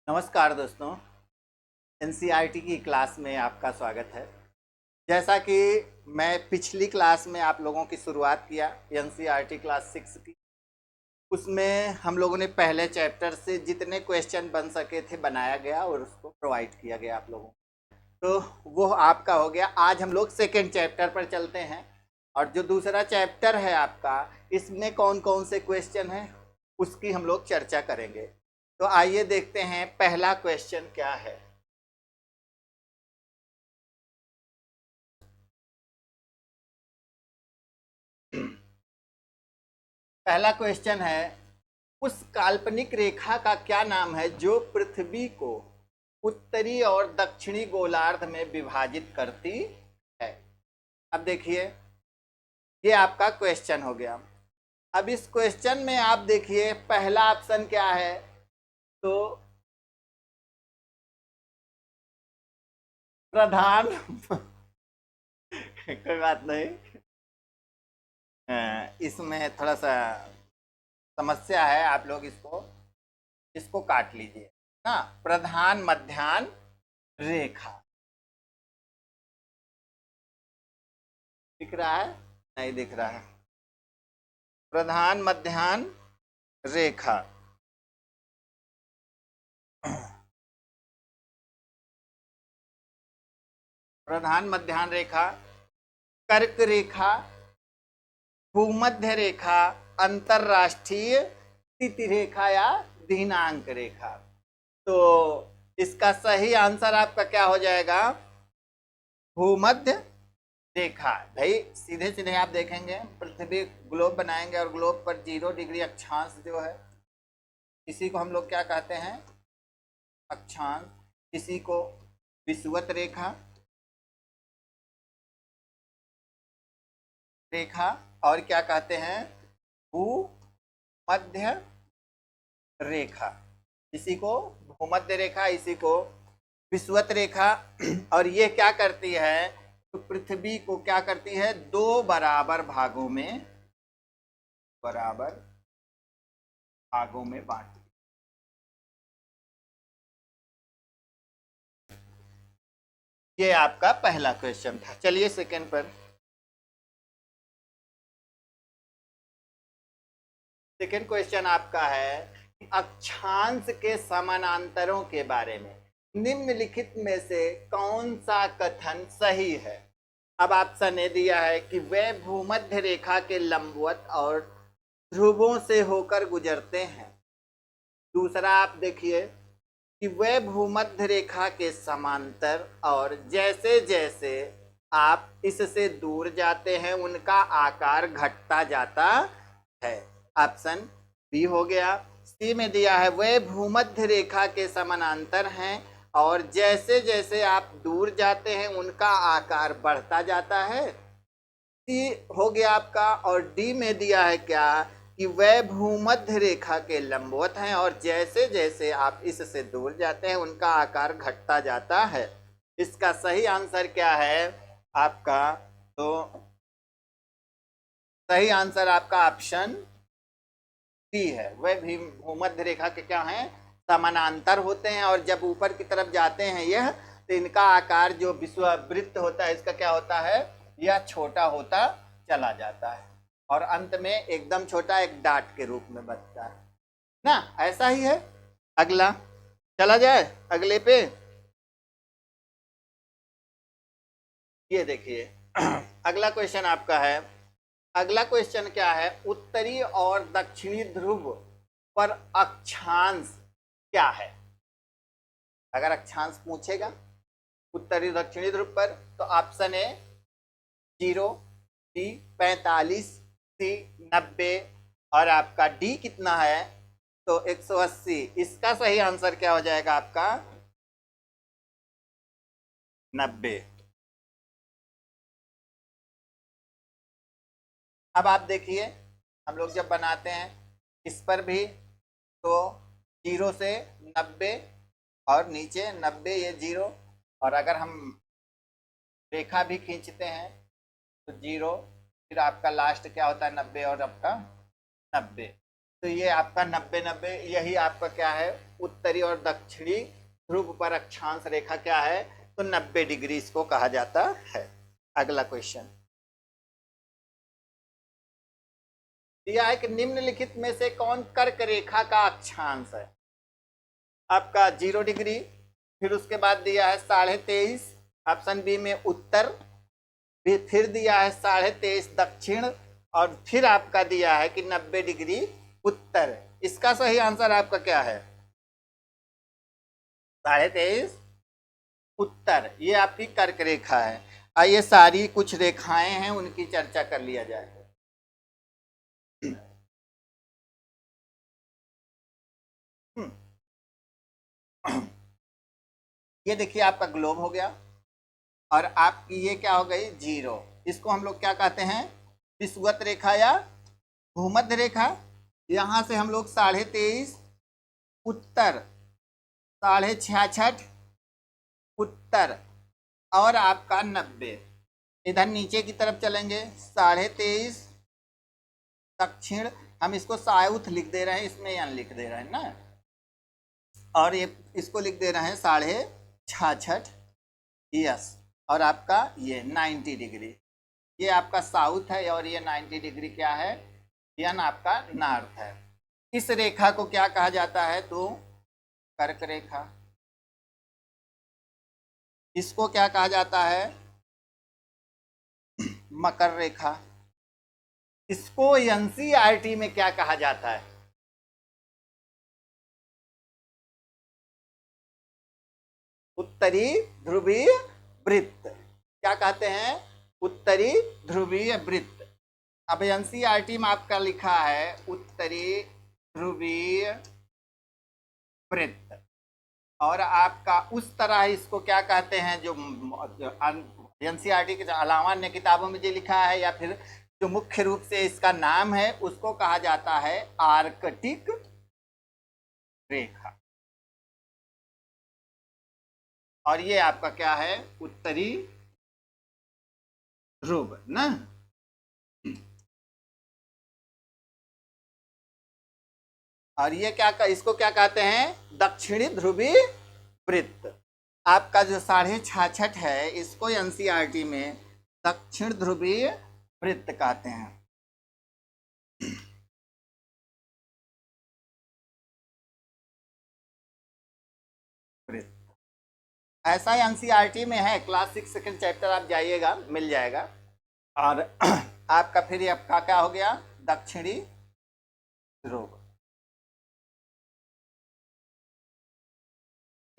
नमस्कार दोस्तों, एनसीईआरटी की क्लास में आपका स्वागत है। जैसा कि मैं पिछली क्लास में आप लोगों की शुरुआत किया एनसीईआरटी क्लास 6 की, उसमें हम लोगों ने पहले चैप्टर से जितने क्वेश्चन बन सके थे बनाया गया और उसको प्रोवाइड किया गया आप लोगों को। तो वो आपका हो गया। आज हम लोग सेकेंड चैप्टर पर चलते हैं और जो दूसरा चैप्टर है आपका, इसमें कौन कौन से क्वेश्चन हैं उसकी हम लोग चर्चा करेंगे। तो आइए देखते हैं पहला क्वेश्चन क्या है। पहला क्वेश्चन है, उस काल्पनिक रेखा का क्या नाम है जो पृथ्वी को उत्तरी और दक्षिणी गोलार्ध में विभाजित करती है। अब देखिए, ये आपका क्वेश्चन हो गया। अब इस क्वेश्चन में आप देखिए पहला ऑप्शन क्या है, तो प्रधान कोई बात नहीं, इसमें थोड़ा सा समस्या है, आप लोग इसको इसको काट लीजिए ना। प्रधान मध्याह्न रेखा दिख रहा है? नहीं दिख रहा है। प्रधान मध्याह्न रेखा, प्रधान मध्याह्न रेखा, कर्क रेखा, भूमध्य रेखा, अंतरराष्ट्रीय तिथि रेखा या दिनांक रेखा। तो इसका सही आंसर आपका क्या हो जाएगा? भूमध्य रेखा। भाई सीधे सीधे आप देखेंगे, पृथ्वी ग्लोब बनाएंगे और ग्लोब पर 0 डिग्री अक्षांश जो है, इसी को हम लोग क्या कहते हैं? अक्षांश। इसी को विषुवत रेखा रेखा और क्या कहते हैं? भूमध्य रेखा। इसी को भूमध्य रेखा, इसी को विषुवत रेखा। और ये क्या करती है? तो पृथ्वी को क्या करती है? दो बराबर भागों में बांटती। ये आपका पहला क्वेश्चन था। चलिए सेकंड पर। सेकंड क्वेश्चन आपका है, अक्षांश के समानांतरों के बारे में निम्नलिखित में से कौन सा कथन सही है? अब ऑप्शन ने दिया है कि वे भूमध्य रेखा के लंबवत और ध्रुवों से होकर गुजरते हैं। दूसरा आप देखिए कि वे भूमध्य रेखा के समांतर और जैसे जैसे आप इससे दूर जाते हैं उनका आकार घटता जाता है। ऑप्शन बी हो गया। सी में दिया है वे भूमध्य रेखा के समानांतर हैं और जैसे जैसे आप दूर जाते हैं उनका आकार बढ़ता जाता है। सी हो गया आपका। और डी में दिया है क्या कि वह भूमध्य रेखा के लंबवत हैं और जैसे जैसे आप इससे दूर जाते हैं उनका आकार घटता जाता है। इसका सही आंसर क्या है आपका? तो सही आंसर आपका ऑप्शन सी है। वह भी भूमध्य रेखा के क्या हैं? समानांतर होते हैं और जब ऊपर की तरफ जाते हैं यह, तो इनका आकार जो विषुववृत्त होता है इसका क्या होता है? यह छोटा होता चला जाता है और अंत में एकदम छोटा एक डाट के रूप में बनता है ना। ऐसा ही है। अगला चला जाए अगले पे। ये देखिए अगला क्वेश्चन आपका है। अगला क्वेश्चन क्या है? उत्तरी और दक्षिणी ध्रुव पर अक्षांश क्या है? अगर अक्षांश पूछेगा उत्तरी दक्षिणी ध्रुव पर, तो ऑप्शन ए 0, डी 45, सी 90 और आपका डी कितना है? तो 180। इसका सही आंसर क्या हो जाएगा आपका? 90। अब आप देखिए, हम लोग जब बनाते हैं इस पर भी, तो 0 से 90 और नीचे 90, ये 0। और अगर हम रेखा भी खींचते हैं तो 0, फिर आपका लास्ट क्या होता है? 90 और आपका 90। तो ये आपका 90-90, यही आपका क्या है, उत्तरी और दक्षिणी ध्रुव पर अक्षांश रेखा क्या है, तो 90 डिग्री इसको कहा जाता है। अगला क्वेश्चन दिया है कि निम्नलिखित में से कौन कर्क रेखा का अक्षांश है। आपका 0 डिग्री, फिर उसके बाद दिया है 23.5, ऑप्शन बी में उत्तर, फिर दिया है 23.5 दक्षिण, और फिर आपका दिया है कि 90 डिग्री उत्तर। इसका सही आंसर आपका क्या है, 23.5 उत्तर। ये आपकी कर्क रेखा है। आइए सारी कुछ रेखाएं हैं उनकी चर्चा कर लिया जाए। ये देखिए आपका ग्लोब हो गया, और आपकी ये क्या हो गई, 0। इसको हम लोग क्या कहते हैं, विषुवत रेखा या भूमध्य रेखा। यहां से हम लोग 23.5 उत्तर, 66.5 उत्तर, और आपका 90 इधर नीचे की तरफ चलेंगे, 23.5 दक्षिण, हम इसको साउथ लिख दे रहे हैं, इसमें यन लिख दे रहे हैं ना, और ये इसको लिख दे रहे हैं 66.5 यस, और आपका ये 90 डिग्री, ये आपका साउथ है, और ये 90 डिग्री क्या है, यन आपका नॉर्थ है। इस रेखा को क्या कहा जाता है, तो कर्क रेखा। इसको क्या कहा जाता है, मकर रेखा। इसको एनसीईआरटी में क्या कहा जाता है, उत्तरी ध्रुवीय वृत्त। क्या कहते हैं, उत्तरी ध्रुवीय वृत्त। अब एनसीईआरटी में आपका लिखा है उत्तरी ध्रुवीय वृत्त, और आपका उस तरह इसको क्या कहते हैं, जो एनसीईआरटी के अलावा अन्य किताबों में जो लिखा है, या फिर जो मुख्य रूप से इसका नाम है, उसको कहा जाता है आर्कटिक रेखा। और ये आपका क्या है, उत्तरी ध्रुव ना। और ये क्या, इसको क्या कहते हैं, दक्षिणी ध्रुवीय वृत्त। आपका जो 66.5 है, इसको एनसीईआरटी में दक्षिण ध्रुवीय वृत्त कहते हैं। वृत्त ऐसा एनसीईआरटी में है, क्लास 6 सेकंड चैप्टर आप जाइएगा, मिल जाएगा। और आपका फिर आपका क्या हो गया, दक्षिणी ध्रुव।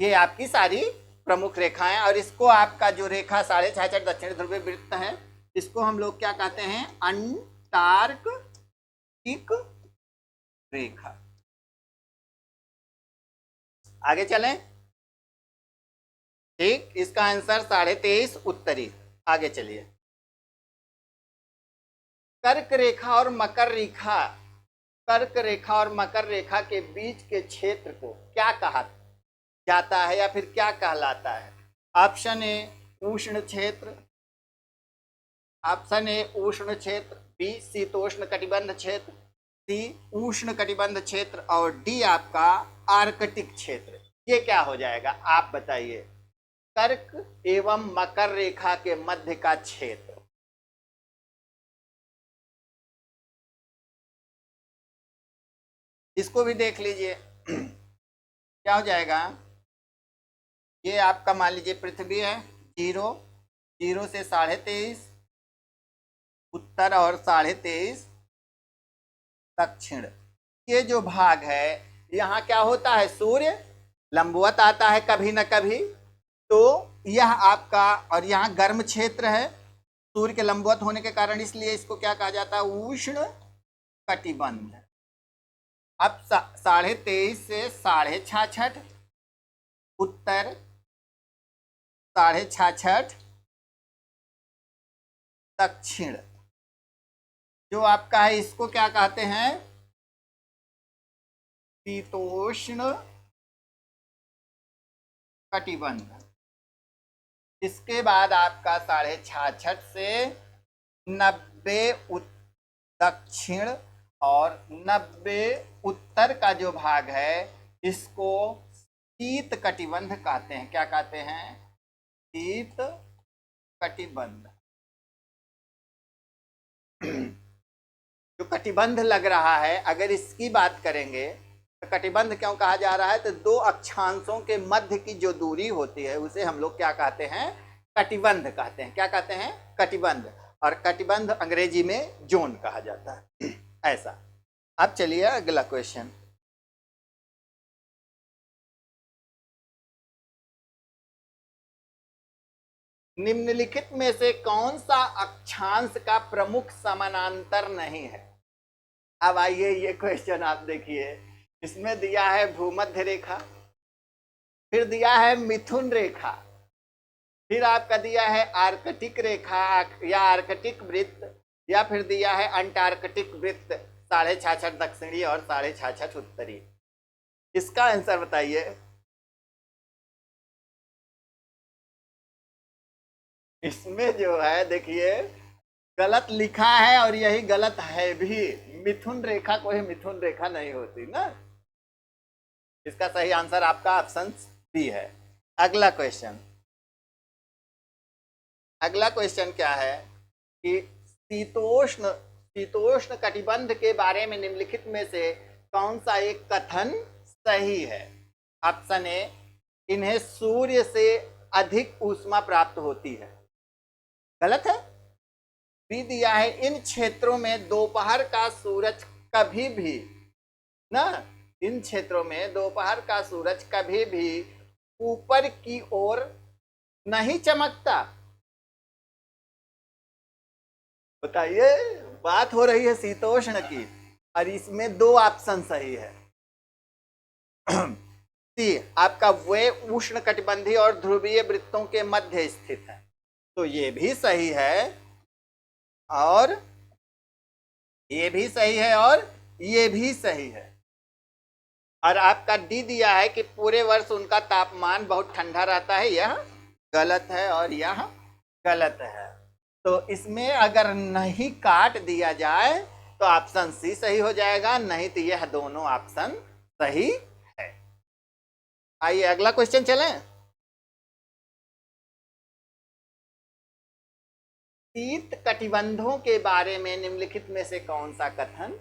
ये आपकी सारी प्रमुख रेखाएं, और इसको आपका जो रेखा 66.5 दक्षिणी ध्रुवीय वृत्त है, इसको हम लोग क्या कहते हैं, अंटार्कटिक रेखा। आगे चलें, ठीक, इसका आंसर 23.5 उत्तरी। आगे चलिए, कर्क रेखा और मकर रेखा, कर्क रेखा और मकर रेखा के बीच के क्षेत्र को क्या कहा जाता है, या फिर क्या कहलाता है। ऑप्शन ए उष्ण क्षेत्र, ऑप्शन ए उष्ण क्षेत्र, बी शीतोष्ण कटिबंध क्षेत्र, सी उष्ण कटिबंध क्षेत्र, और डी आपका आर्कटिक क्षेत्र। ये क्या हो जाएगा, आप बताइए। कर्क एवं मकर रेखा के मध्य का क्षेत्र, इसको भी देख लीजिए। क्या हो जाएगा, ये आपका मान लीजिए पृथ्वी है, 0 से 23.5 उत्तर, और 23.5 दक्षिण। ये जो भाग है, यहाँ क्या होता है, सूर्य लंबवत आता है कभी न कभी, तो यह आपका, और यहाँ गर्म क्षेत्र है सूर्य के लंबवत होने के कारण, इसलिए इसको क्या कहा जाता है, उष्ण कटिबंध। अब 23.5 से 66.5 उत्तर, 66.5 दक्षिण, जो आपका है इसको क्या कहते हैं, शीतोष्ण कटिबंध। इसके बाद आपका 66.5 से 90 दक्षिण, और 90 उत्तर का जो भाग है इसको शीत कटिबंध कहते हैं। क्या कहते हैं? शीत कटिबंध। जो कटिबंध लग रहा है, अगर इसकी बात करेंगे तो कटिबंध क्यों कहा जा रहा है? तो दो अक्षांशों के मध्य की जो दूरी होती है उसे हम लोग क्या कहते हैं? कटिबंध कहते हैं। क्या कहते हैं? कटिबंध। और कटिबंध अंग्रेजी में जोन कहा जाता है। ऐसा। अब चलिए अगला क्वेश्चन। निम्नलिखित में से कौन सा अक्षांश का प्रमुख समानांतर नहीं है? अब आइए ये क्वेश्चन आप देखिए। इसमें दिया है भूमध्य रेखा, फिर दिया है मिथुन रेखा, फिर आपका दिया है आर्कटिक रेखा या आर्कटिक वृत्त, या फिर दिया है अंटार्कटिक वृत्त, 66.5 दक्षिणी और 66.5 उत्तरी। इसका आंसर बताइए। इसमें जो है देखिए गलत लिखा है और यही गलत है भी। मिथुन रेखा कोई मिथुन रेखा नहीं होती ना। इसका सही आंसर आपका ऑप्शन बी है। अगला क्वेश्चन। अगला क्वेश्चन क्या है कि शीतोष्ण शीतोष्ण कटिबंध के बारे में निम्नलिखित में से कौन सा एक कथन सही है? ऑप्शन ए, इन्हें सूर्य से अधिक ऊष्मा प्राप्त होती है, गलत है। बी दिया है, इन क्षेत्रों में दोपहर का सूरज कभी भी ना, इन क्षेत्रों में दोपहर का सूरज कभी भी ऊपर की ओर नहीं चमकता। बताइए, बात हो रही है शीतोष्ण की और इसमें दो ऑप्शन सही है। सी आपका वे उष्ण कटिबंधीय और ध्रुवीय वृत्तों के मध्य स्थित है, तो ये भी सही है और ये भी सही है और ये भी सही है। और आपका डी दिया है कि पूरे वर्ष उनका तापमान बहुत ठंडा रहता है, यह गलत है और यह गलत है। तो इसमें अगर नहीं काट दिया जाए तो ऑप्शन सी सही हो जाएगा, नहीं तो यह दोनों ऑप्शन सही है। आइए अगला क्वेश्चन चलें। शीत कटिबंधों के बारे में निम्नलिखित में से कौन सा कथन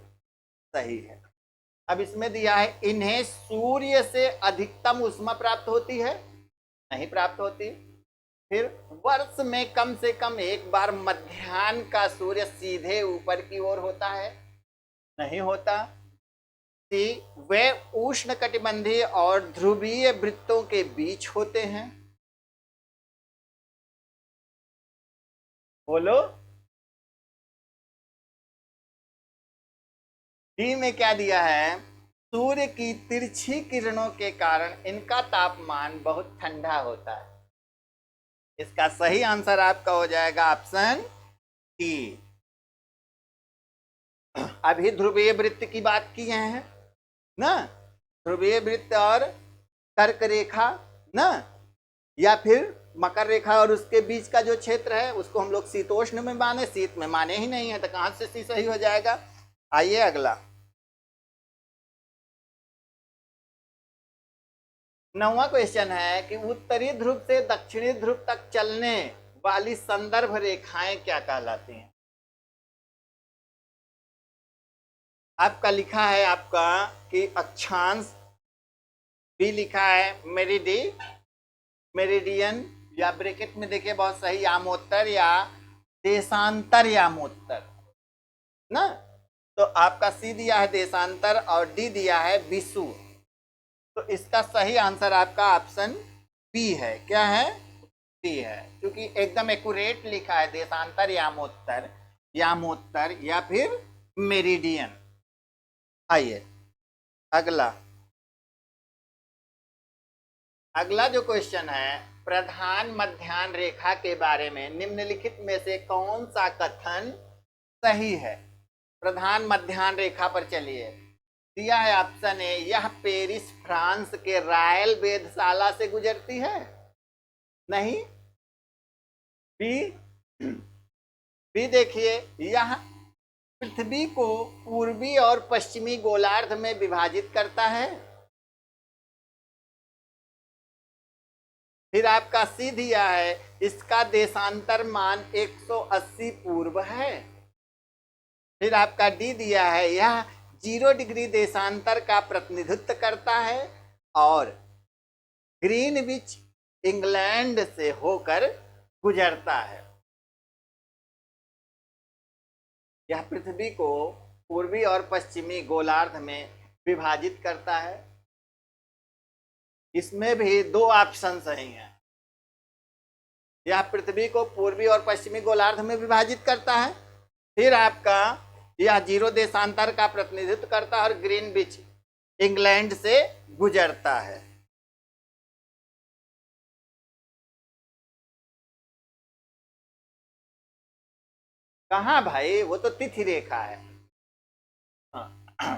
सही है? अब इसमें दिया है, इन्हें सूर्य से अधिकतम ऊष्मा प्राप्त होती है, नहीं प्राप्त होती। फिर वर्ष में कम से कम एक बार मध्याह्न का सूर्य सीधे ऊपर की ओर होता है, नहीं होता। सी वे उष्ण कटिबंधीय और ध्रुवीय वृत्तों के बीच होते हैं। बोलो। डी में क्या दिया है? सूर्य की तिरछी किरणों के कारण इनका तापमान बहुत ठंडा होता है। इसका सही आंसर आपका हो जाएगा ऑप्शन डी। अभी ध्रुवीय वृत्त की बात की हैं ना, ध्रुवीय वृत्त और कर्क रेखा ना, या फिर मकर रेखा और उसके बीच का जो क्षेत्र है उसको हम लोग शीतोष्ण में माने, शीत में माने ही नहीं है, तो कहां से सी सही हो जाएगा। आइए अगला। 9वां क्वेश्चन है कि उत्तरी ध्रुव से दक्षिणी ध्रुव तक चलने वाली संदर्भ रेखाएं क्या कहलाती हैं? आपका लिखा है आपका कि अक्षांश, बी लिखा है मेरिडियन, या ब्रैकेट में देखिए बहुत सही यामोत्तर या देशांतर यामोत्तर ना। तो आपका सी दिया है देशांतर और डी दिया है विषुव। तो इसका सही आंसर आपका ऑप्शन बी है। क्या है? बी है, क्योंकि एकदम एक्यूरेट लिखा है देशांतर यामोत्तर, यामोत्तर या फिर मेरिडियन। आइए अगला। अगला जो क्वेश्चन है, प्रधान मध्याह्न रेखा के बारे में निम्नलिखित में से कौन सा कथन सही है? प्रधान मध्याह्न रेखा पर चलिए। दिया है ऑप्शन ए, यह पेरिस फ्रांस के रायल वेधशाला से गुजरती है, नहीं। बी, बी देखिए, यह पृथ्वी को पूर्वी और पश्चिमी गोलार्ध में विभाजित करता है। फिर आपका सी दिया है, इसका देशांतर मान 180 पूर्व है। फिर आपका डी दिया है, यह 0 डिग्री देशांतर का प्रतिनिधित्व करता है और ग्रीनविच इंग्लैंड से होकर गुजरता है। यह पृथ्वी को पूर्वी और पश्चिमी गोलार्ध में विभाजित करता है। इसमें भी दो ऑप्शन सही हैं। यह पृथ्वी को पूर्वी और पश्चिमी गोलार्ध में विभाजित करता है। फिर आपका यह 0 देशांतर का प्रतिनिधित्व करता है और ग्रीनविच इंग्लैंड से गुजरता है। कहाँ भाई, वो तो तिथि रेखा है। हाँ।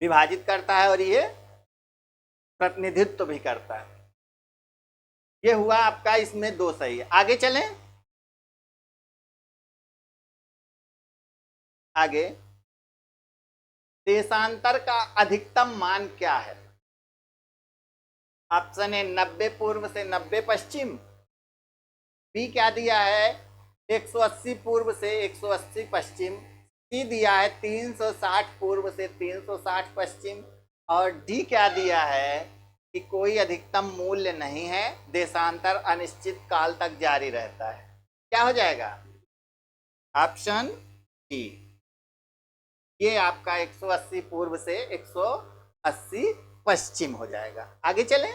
विभाजित करता है और ये प्रतिनिधित्व भी करता है। ये हुआ आपका, इसमें दो सही है। आगे चलें। आगे, देशांतर का अधिकतम मान क्या है? ऑप्शन ए 90 पूर्व से 90 पश्चिम। बी क्या दिया है, 180 पूर्व से 180 पश्चिम। सी दिया है 360 पूर्व से 360 पश्चिम। और डी क्या दिया है कि कोई अधिकतम मूल्य नहीं है, देशांतर अनिश्चित काल तक जारी रहता है। क्या हो जाएगा? ऑप्शन डी, ये आपका 180 पूर्व से 180 पश्चिम हो जाएगा। आगे चलें।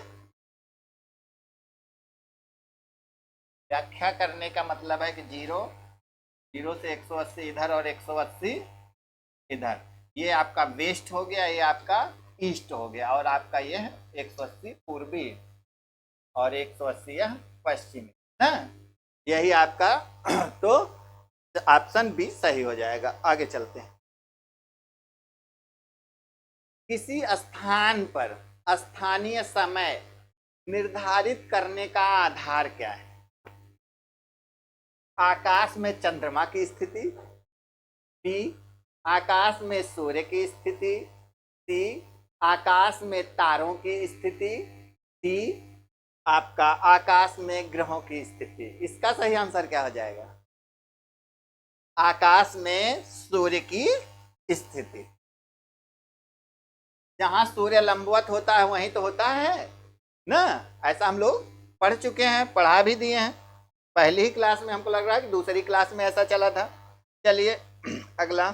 व्याख्या करने का मतलब है कि 0 से 180 इधर और 180 इधर। ये आपका वेस्ट हो गया, ये आपका ईस्ट हो गया, और आपका ये है 180 पूर्वी और 180 यह पश्चिमी ना। यही आपका तो ऑप्शन बी सही हो जाएगा। आगे चलते हैं। किसी स्थान पर स्थानीय समय निर्धारित करने का आधार क्या है? आकाश में चंद्रमा की स्थिति, बी आकाश में सूर्य की स्थिति, सी आकाश में तारों की स्थिति, डी आपका आकाश में ग्रहों की स्थिति। इसका सही आंसर क्या हो जाएगा? आकाश में सूर्य की स्थिति। जहां सूर्य लंबवत होता है वहीं तो होता है ना। ऐसा हम लोग पढ़ चुके हैं, पढ़ा भी दिए हैं। पहली ही क्लास में, हमको लग रहा है कि दूसरी क्लास में ऐसा चला था। चलिए अगला।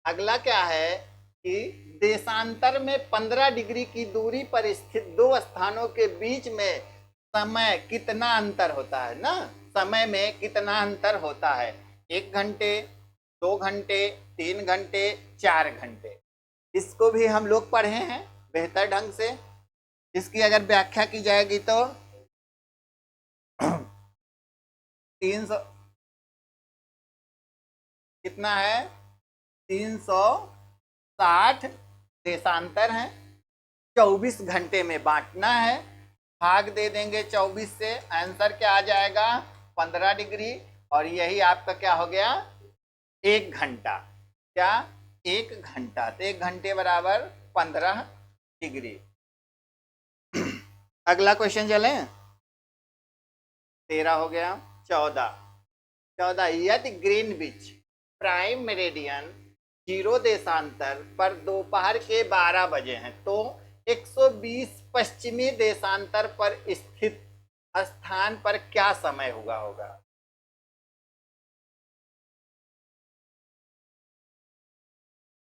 अगला क्या है कि देशांतर में 15 डिग्री की दूरी पर स्थित दो स्थानों के बीच में समय कितना अंतर होता है ना। समय में कितना अंतर होता है? 1 घंटे, 2 घंटे, 3 घंटे, 4 घंटे। इसको भी हम लोग पढ़े हैं बेहतर ढंग से। इसकी अगर व्याख्या की जाएगी तो 300 कितना है, 360 देशांतर है। 24 घंटे में बांटना है, भाग दे देंगे 24 से, आंसर क्या आ जाएगा? 15 डिग्री। और यही आपका क्या हो गया? 1 घंटा। क्या? 1 घंटा। तो 1 घंटे बराबर 15 डिग्री। अगला क्वेश्चन चलें। 13 हो गया। 14 यदि ग्रीनविच प्राइम मेरिडियन 0 देशांतर पर दोपहर के 12 बजे हैं तो 120 पश्चिमी देशांतर पर स्थित स्थान पर क्या समय हुआ होगा?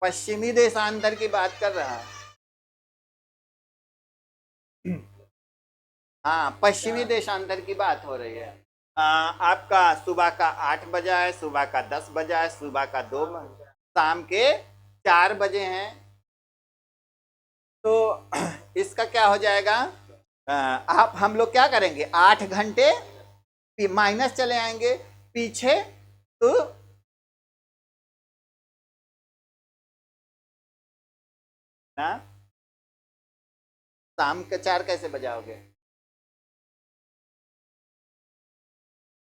पश्चिमी देशांतर की बात कर रहा है। हाँ, पश्चिमी देशांतर की बात हो रही है। आपका सुबह का 8 बजा है, सुबह का 10 बजा है, सुबह का 2, शाम के 4 बजे हैं। तो इसका क्या हो जाएगा? आप हम लोग क्या करेंगे, 8 घंटे माइनस चले आएंगे पीछे तो ना। शाम के 4 कैसे बजाओगे?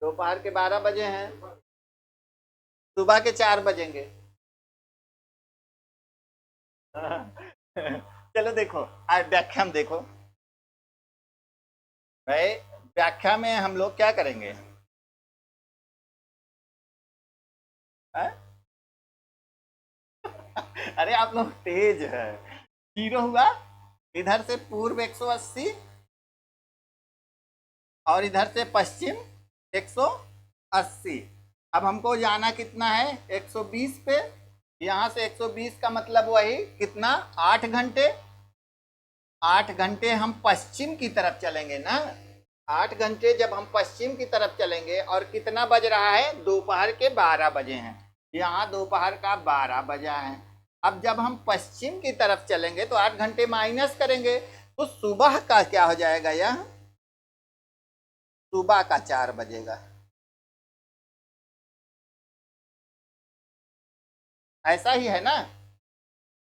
दोपहर के 12 बजे हैं, सुबह के 4 बजेंगे। चलो देखो, आज व्याख्या में देखो भाई, व्याख्या में हम लोग क्या करेंगे? है? अरे आप लोग तेज है। 0 हुआ, इधर से पूर्व 180 और इधर से पश्चिम 180। अब हमको जाना कितना है? 120 पे। यहां से 120 का मतलब वही कितना? 8 घंटे। 8 घंटे हम पश्चिम की तरफ चलेंगे ना। 8 घंटे जब हम पश्चिम की तरफ चलेंगे, और कितना बज रहा है? दोपहर के 12 बजे हैं। यहाँ दोपहर का 12 बजा है। अब जब हम पश्चिम की तरफ चलेंगे तो 8 घंटे माइनस करेंगे, तो सुबह का क्या हो जाएगा? यह सुबह का 4 बजेगा। ऐसा ही है ना?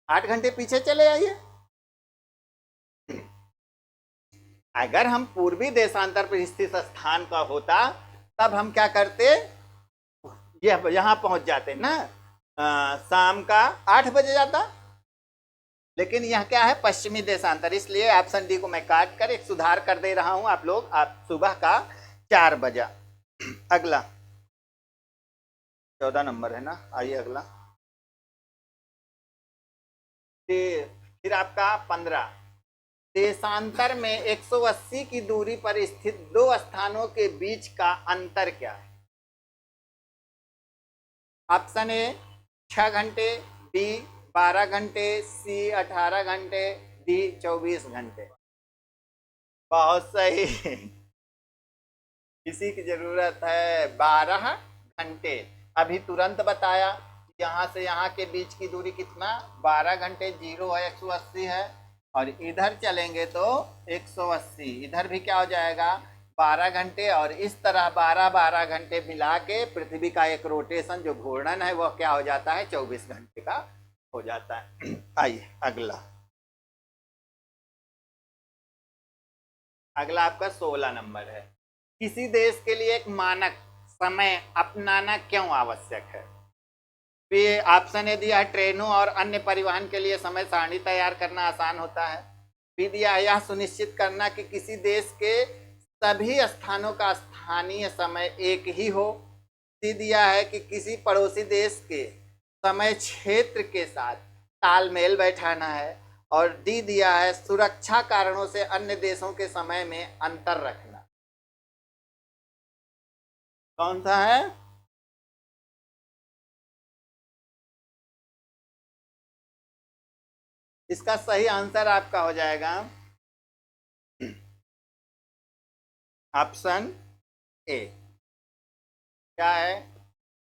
8 घंटे पीछे चले आइए। अगर हम पूर्वी देशांतर पर स्थित स्थान का होता, तब हम क्या करते? ये यहाँ पहुंच जाते ना, शाम का 8 बजे जाता। लेकिन यह क्या है? पश्चिमी देशांतर, इसलिए ऑप्शन डी को मैं काट कर एक सुधार कर दे रहा हूं। आप लोग आप सुबह का 4 बजा। अगला 14 नंबर है ना, आइए अगला। फिर आपका 15, देशांतर में 180 की दूरी पर स्थित दो स्थानों के बीच का अंतर क्या है? ऑप्शन ए 6 घंटे, बी 12 घंटे, सी 18 घंटे, डी 24 घंटे। बहुत सही। इसी की जरूरत है, 12 घंटे। अभी तुरंत बताया। यहाँ से यहाँ के बीच की दूरी कितना? 12 घंटे। 0 है, 180 है, और इधर चलेंगे तो 180। इधर भी क्या हो जाएगा? 12 घंटे। और इस तरह 12-12 घंटे मिला के पृथ्वी का एक रोटेशन जो घूर्णन है, वह क्या हो जाता है? 24 घंटे का हो जाता है। आइए अगला। अगला आपका 16 नंबर है। किसी देश के लिए एक मानक समय अपनाना क्यों आवश्यक है? ये ऑप्शन ए दिया है, ट्रेनों और अन्य परिवहन के लिए समय सारणी तैयार करना आसान होता है। बी दिया है, यह सुनिश्चित करना कि किसी देश के सभी स्थानों का स्थानीय समय एक ही हो। सी दिया है कि किसी पड़ोसी देश के समय क्षेत्र के साथ तालमेल बैठाना है। और डी दिया है, सुरक्षा कारणों से अन्य देशों के समय में अंतर रखना। कौन सा है? इसका सही आंसर आपका हो जाएगा ऑप्शन ए। क्या है?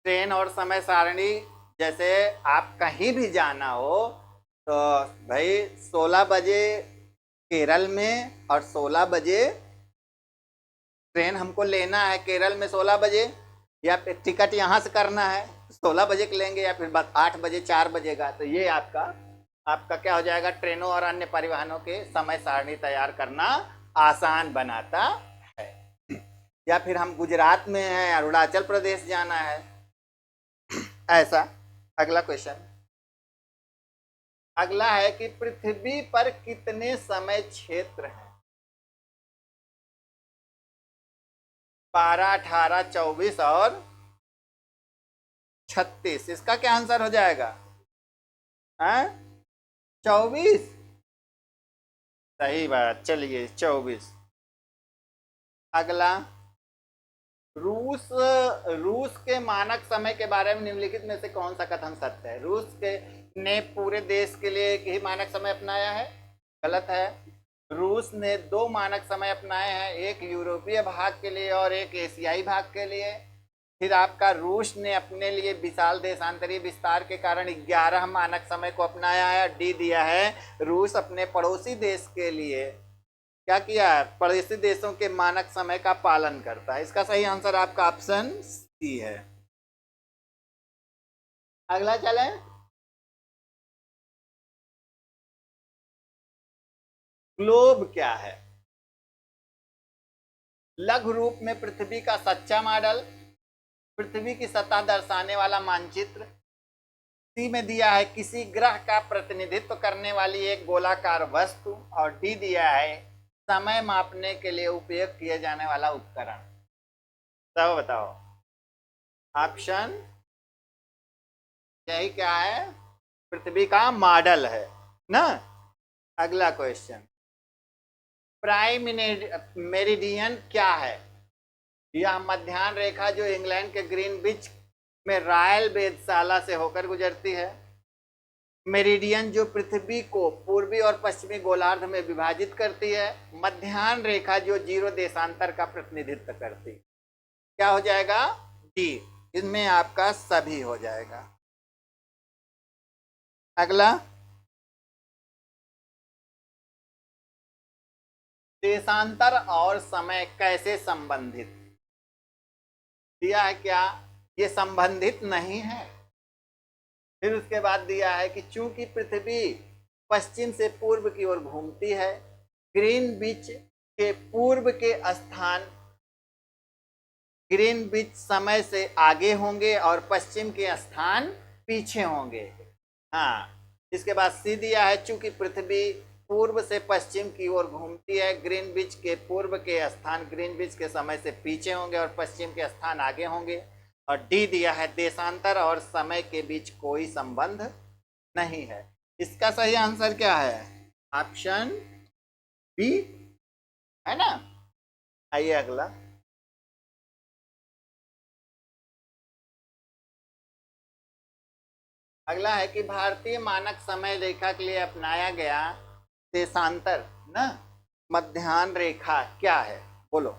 ट्रेन और समय सारणी, जैसे आप कहीं भी जाना हो तो भाई 16 बजे केरल में और 16 बजे ट्रेन हमको लेना है केरल में 16 बजे, या फिर टिकट यहाँ से करना है 16 बजे के लेंगे, या फिर 8 बजे 4 बजेगा। तो ये आपका आपका क्या हो जाएगा? ट्रेनों और अन्य परिवहनों के समय सारणी तैयार करना आसान बनाता है। या फिर हम गुजरात में हैं, अरुणाचल प्रदेश जाना है, ऐसा। अगला क्वेश्चन। अगला है कि पृथ्वी पर कितने समय क्षेत्र हैं? 12, 18, 24 और 36। इसका क्या आंसर हो जाएगा? है 24। सही बात, चलिए 24। अगला, रूस रूस के मानक समय के बारे में निम्नलिखित में से कौन सा कथन सत्य है? रूस के ने पूरे देश के लिए एक ही मानक समय अपनाया है? गलत है। रूस ने दो मानक समय अपनाए हैं, एक यूरोपीय भाग के लिए और एक एशियाई भाग के लिए। फिर आपका रूस ने अपने लिए विशाल देशांतरीय विस्तार के कारण 11 मानक समय को अपनाया है। डी दिया है, रूस अपने पड़ोसी देश के लिए क्या किया है? पड़ोसी देशों के मानक समय का पालन करता है। इसका सही आंसर आपका ऑप्शन सी है। अगला चले। ग्लोब क्या है? लघु रूप में पृथ्वी का सच्चा मॉडल, पृथ्वी की सतह दर्शाने वाला मानचित्र। सी में दिया है किसी ग्रह का प्रतिनिधित्व करने वाली एक गोलाकार वस्तु, और डी दिया है समय मापने के लिए उपयोग किए जाने वाला उपकरण। सब बताओ, ऑप्शन यही क्या है, पृथ्वी का मॉडल है ना। अगला क्वेश्चन, प्राइम मेरिडियन क्या है? यह मध्याह्न रेखा जो इंग्लैंड के ग्रीनविच में रॉयल वेधशाला से होकर गुजरती है। मेरिडियन जो पृथ्वी को पूर्वी और पश्चिमी गोलार्ध में विभाजित करती है। मध्याह्न रेखा जो जीरो देशांतर का प्रतिनिधित्व करती है। क्या हो जाएगा? डी। इसमें आपका सभी हो जाएगा। अगला, देशांतर और समय कैसे संबंधित? दिया है क्या? ये संबंधित नहीं है। फिर उसके बाद दिया है कि चूंकि पृथ्वी पश्चिम से पूर्व की ओर घूमती है, ग्रीनविच के पूर्व के स्थान ग्रीनविच समय से आगे होंगे और पश्चिम के स्थान पीछे होंगे। हाँ, इसके बाद सी दिया है चूंकि पृथ्वी पूर्व से पश्चिम की ओर घूमती है, ग्रीनविच के पूर्व के स्थान ग्रीनविच के समय से पीछे होंगे और पश्चिम के स्थान आगे होंगे। और डी दिया है देशांतर और समय के बीच कोई संबंध नहीं है। इसका सही आंसर क्या है? ऑप्शन बी है ना। आइए अगला, अगला है कि भारतीय मानक समय रेखा के लिए अपनाया गया देशांतर ना मध्याह्न रेखा क्या है? बोलो।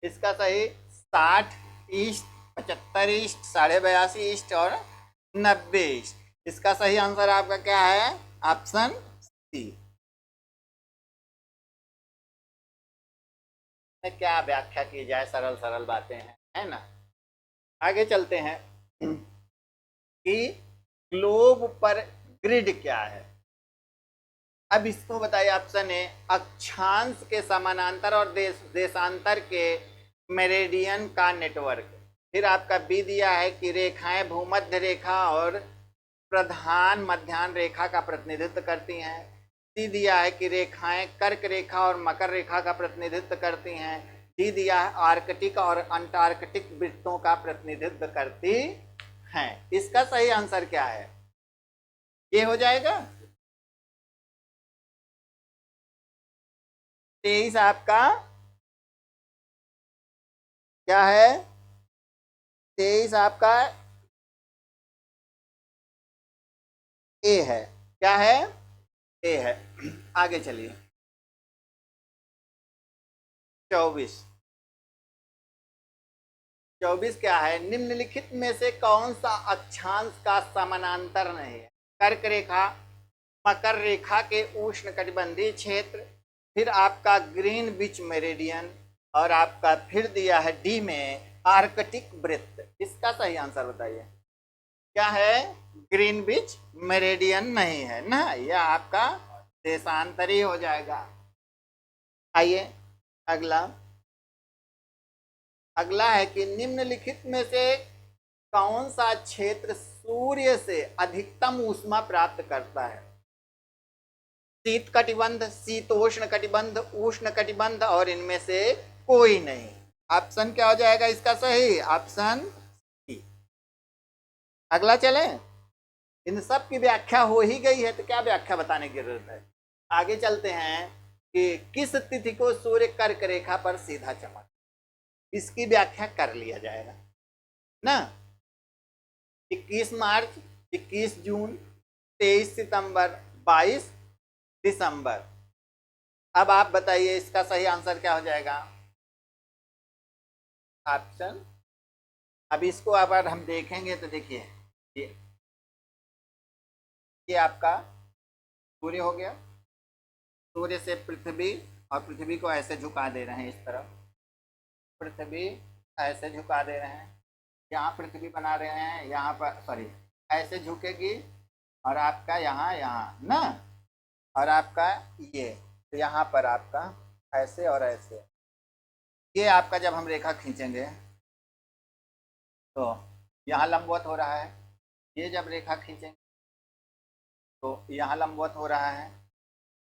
इसका सही 60 ईस्ट, 75 ईस्ट, 82.5 ईस्ट और 90 ईस्ट। इसका सही आंसर आपका क्या है? Option C. क्या व्याख्या की जाए, सरल सरल बातें हैं, है ना। आगे चलते हैं कि ग्लोब पर ग्रिड क्या है। अब इसको बताइए। ऑप्शन ए, अक्षांश के समानांतर और देशांतर के मेरिडियन का नेटवर्क। फिर आपका बी दिया है कि रेखाएं भूमध्य रेखा और प्रधान मध्याह्न रेखा का प्रतिनिधित्व करती हैं। सी दिया है कि रेखाएं कर्क रेखा और मकर रेखा का प्रतिनिधित्व करती हैं। डी दिया है आर्कटिक और अंटार्कटिक वृत्तों का प्रतिनिधित्व करती हैं। इसका सही आंसर क्या है? ये हो जाएगा 23 आपका क्या है? 23 आपका ए है। क्या है? ए है। आगे चलिए, 24। 24 क्या है? निम्नलिखित में से कौन सा अक्षांश का समानांतर नहीं है? कर्क रेखा, मकर रेखा के उष्ण कटिबंधीय क्षेत्र, फिर आपका ग्रीनविच मेरिडियन, और आपका फिर दिया है डी में आर्कटिक वृत्त। इसका सही आंसर बताइए क्या है? ग्रीनविच मेरिडियन नहीं है ना, यह आपका देशांतरी हो जाएगा। आइए अगला, अगला है कि निम्नलिखित में से कौन सा क्षेत्र सूर्य से अधिकतम ऊष्मा प्राप्त करता है? शीत कटिबंध, शीतोष्ण कटिबंध, उष्ण कटिबंध, और इनमें से कोई नहीं। ऑप्शन क्या हो जाएगा इसका सही? Option C. अगला चले, इन सब की व्याख्या हो ही गई है तो क्या व्याख्या बताने की जरूरत है। आगे चलते हैं कि किस तिथि को सूर्य कर्क रेखा पर सीधा चमक, इसकी व्याख्या कर लिया जाएगा ना। 21 मार्च, 21 जून, 23 सितंबर, 22 दिसंबर। अब आप बताइए इसका सही आंसर क्या हो जाएगा? ऑप्शन, अब इसको अगर हम देखेंगे तो देखिए, ये आपका सूर्य हो गया, सूर्य से पृथ्वी, और पृथ्वी को ऐसे झुका दे रहे हैं इस तरफ, पृथ्वी ऐसे झुका दे रहे हैं, यहाँ पृथ्वी बना रहे हैं, यहाँ पर सॉरी ऐसे झुकेगी, और आपका यहाँ यहाँ ना, और आपका ये तो यहाँ पर आपका ऐसे और ऐसे। ये आपका जब हम रेखा खींचेंगे तो यहाँ लंबवत हो रहा है, ये जब रेखा खींचेंगे तो यहाँ लंबवत हो रहा है,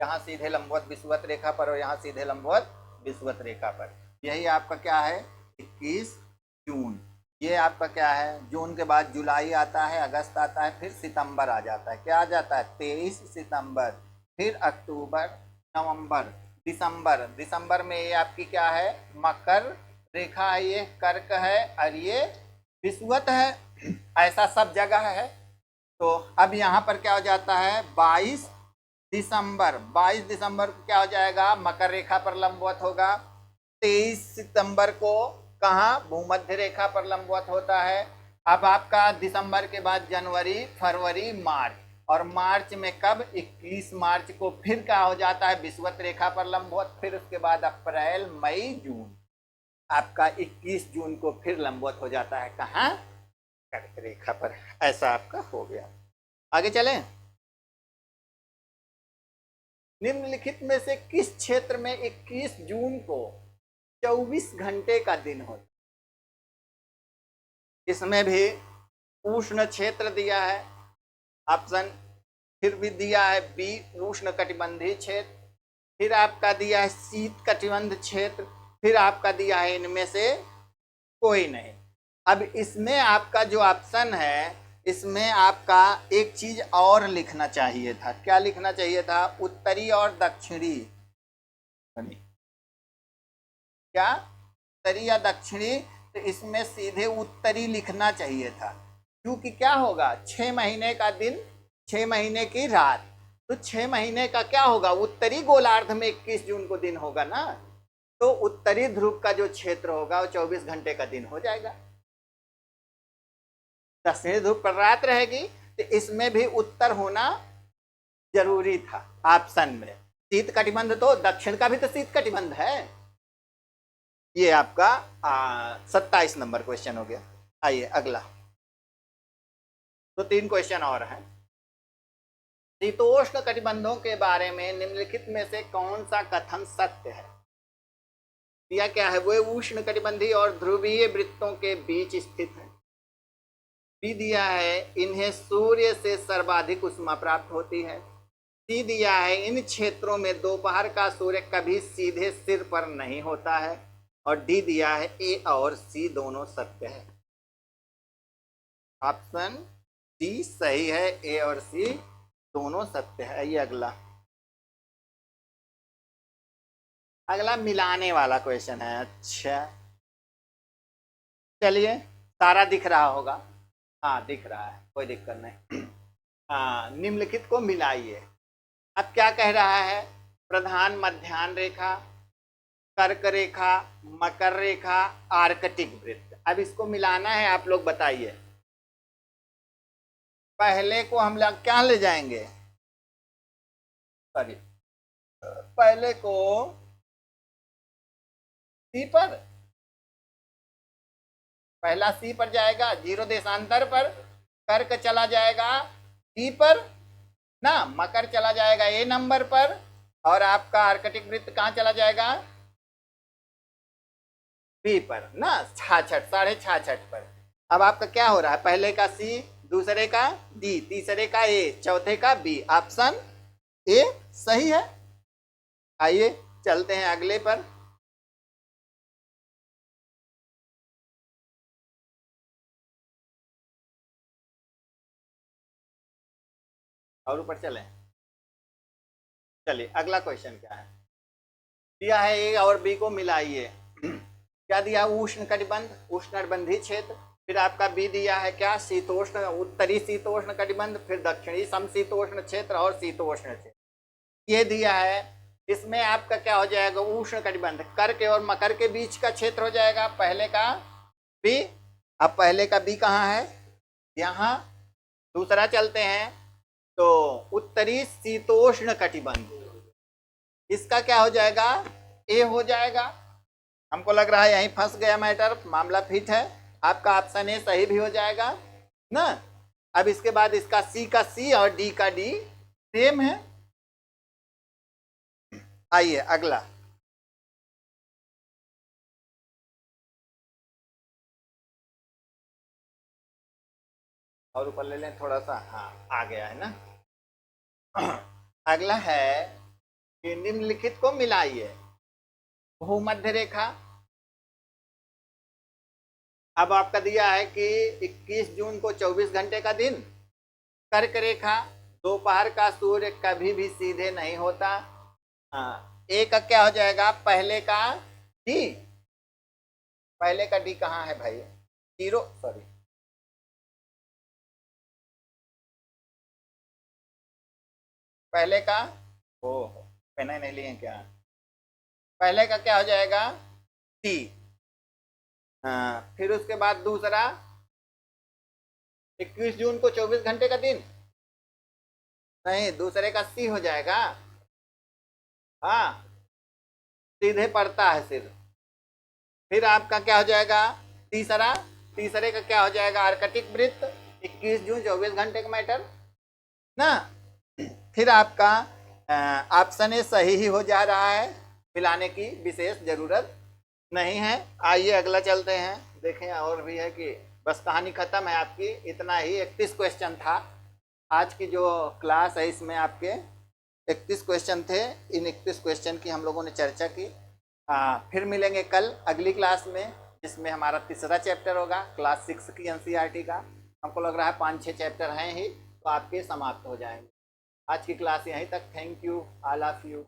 यहाँ सीधे लंबवत विषुवत रेखा पर और यहाँ सीधे लंबवत विषुवत रेखा पर। यही आपका क्या है 21 जून। ये आपका क्या है, जून के बाद जुलाई आता है, अगस्त आता है, फिर सितंबर आ जाता है। क्या आ जाता है 23 सितंबर, फिर अक्टूबर, नवंबर, दिसंबर। दिसंबर में ये आपकी क्या है मकर रेखा है, ये कर्क है और ये विषुवत है। ऐसा सब जगह है। तो अब यहाँ पर क्या हो जाता है 22 दिसंबर। 22 दिसंबर को क्या हो जाएगा मकर रेखा पर लंबवत होगा। 23 सितंबर को कहाँ भूमध्य रेखा पर लंबवत होता है। अब आपका दिसंबर के बाद जनवरी, फरवरी, मार्च, और मार्च में कब 21 मार्च को फिर क्या हो जाता है विषुवत रेखा पर लंबवत। फिर उसके बाद अप्रैल, मई, जून, आपका 21 जून को फिर लंबवत हो जाता है कहाँ कर्क रेखा पर। ऐसा आपका हो गया। आगे चलें। निम्नलिखित में से किस क्षेत्र में 21 जून को 24 घंटे का दिन होता। इसमें भी उष्ण क्षेत्र दिया है, ऑप्शन फिर भी दिया है बी उष्ण कटिबंधीय क्षेत्र, फिर आपका दिया है शीत कटिबंध क्षेत्र, फिर आपका दिया है इनमें से कोई नहीं। अब इसमें आपका जो ऑप्शन है इसमें आपका एक चीज और लिखना चाहिए था। क्या लिखना चाहिए था उत्तरी और दक्षिणी। क्या उत्तरी या दक्षिणी, तो इसमें सीधे उत्तरी लिखना चाहिए था। क्योंकि क्या होगा 6 महीने का दिन, 6 महीने की रात, तो 6 महीने का क्या होगा उत्तरी गोलार्ध में 21 जून को दिन होगा ना। तो उत्तरी ध्रुव का जो क्षेत्र होगा वो 24 घंटे का दिन हो जाएगा। दक्षिणी ध्रुव पर रात रहेगी, तो इसमें भी उत्तर होना जरूरी था ऑप्शन में। शीत कटिबंध तो दक्षिण का भी तो शीत कटिबंध है। ये आपका 27 नंबर क्वेश्चन हो गया। आइए अगला। तो 3 क्वेश्चन और हैं। शीतोष्ण कटिबंधों के बारे में निम्नलिखित में से कौन सा कथन सत्य है। दिया क्या है वो उष्ण कटिबंधीय और ध्रुवीय वृत्तों के बीच स्थित है। बी दिया है इन्हें सूर्य से सर्वाधिक उष्मा प्राप्त होती है। सी दिया है इन क्षेत्रों में दोपहर का सूर्य कभी सीधे सिर पर नहीं होता है। और डी दिया है ए और सी दोनों सत्य है। ऑप्शन डी सही है, ए और सी दोनों सत्य है। ये अगला अगला मिलाने वाला क्वेश्चन है। अच्छा चलिए, सारा दिख रहा होगा। हाँ दिख रहा है, कोई दिक्कत नहीं। हाँ निम्नलिखित को मिलाइए। अब क्या कह रहा है प्रधान मध्याह्न रेखा, कर्क रेखा, मकर रेखा, आर्कटिक वृत्त। अब इसको मिलाना है, आप लोग बताइए। पहले को हम लोग क्या ले जाएंगे, सॉरी पहले को सी पर, पहला सी पर जाएगा 0 देशांतर पर, कर्क चला जाएगा डी पर ना, मकर चला जाएगा ए नंबर पर, और आपका आर्कटिक वृत्त कहाँ चला जाएगा बी पर ना, 66 66.5 पर। अब आपका क्या हो रहा है पहले का सी, दूसरे का डी, तीसरे का ए, चौथे का बी। ऑप्शन ए सही है। आइए चलते हैं अगले पर। और ऊपर चलें। चलिए अगला क्वेश्चन क्या है। दिया है ए और बी को मिलाइए। क्या दिया उष्ण कटिबंध, उष्णकटिबंधीय क्षेत्र, फिर आपका बी दिया है क्या शीतोष्ण, उत्तरी शीतोष्ण कटिबंध, फिर दक्षिणी समशीतोष्ण क्षेत्र और शीतोष्ण क्षेत्र। ये दिया है। इसमें आपका क्या हो जाएगा उष्ण कटिबंध, कर्क और मकर के बीच का क्षेत्र हो जाएगा पहले का बी। अब पहले का बी कहाँ है यहाँ। दूसरा चलते हैं तो उत्तरी शीतोष्ण कटिबंध, इसका क्या हो जाएगा ए हो जाएगा। हमको लग रहा है यहीं फंस गया मैटर, मामला फिट है। आपका ऑप्शन ए सही भी हो जाएगा ना। अब इसके बाद इसका सी का सी और डी का डी सेम है। आइए अगला। और ऊपर ले लें थोड़ा सा, हाँ आ गया है ना। अगला है कि निम्नलिखित को मिलाइए। भूमध्य रेखा, अब आपका दिया है कि 21 जून को 24 घंटे का दिन। कर्क रेखा, दोपहर का सूर्य कभी भी सीधे नहीं होता। हाँ, ए का क्या हो जाएगा, पहले का डी। पहले का डी कहाँ है भाई, जीरो, सॉरी, पहले का, ओ पेन नहीं लिए क्या, पहले का क्या हो जाएगा, सी। हाँ, फिर उसके बाद दूसरा 21 जून को 24 घंटे का दिन, नहीं दूसरे का सी हो जाएगा। हाँ, सीधे पड़ता है सिर। फिर आपका क्या हो जाएगा, तीसरा, तीसरे का क्या हो जाएगा, आर्कटिक वृत्त, 21 जून 24 घंटे का मैटर ना। फिर आपका ऑप्शन ए सही ही हो जा रहा है, मिलाने की विशेष जरूरत नहीं है। आइए अगला चलते हैं, देखें और भी है कि बस कहानी खत्म है आपकी, इतना ही। 31 क्वेश्चन था आज की जो क्लास है, इसमें आपके 31 क्वेश्चन थे। इन 31 क्वेश्चन की हम लोगों ने चर्चा की। फिर मिलेंगे कल अगली क्लास में, जिसमें हमारा तीसरा चैप्टर होगा, क्लास 6 की एनसीईआरटी का। हमको लग रहा है 5-6 चैप्टर हैं ही, तो आपके समाप्त हो जाएंगे। आज की क्लास यहीं तक। Thank you all of you.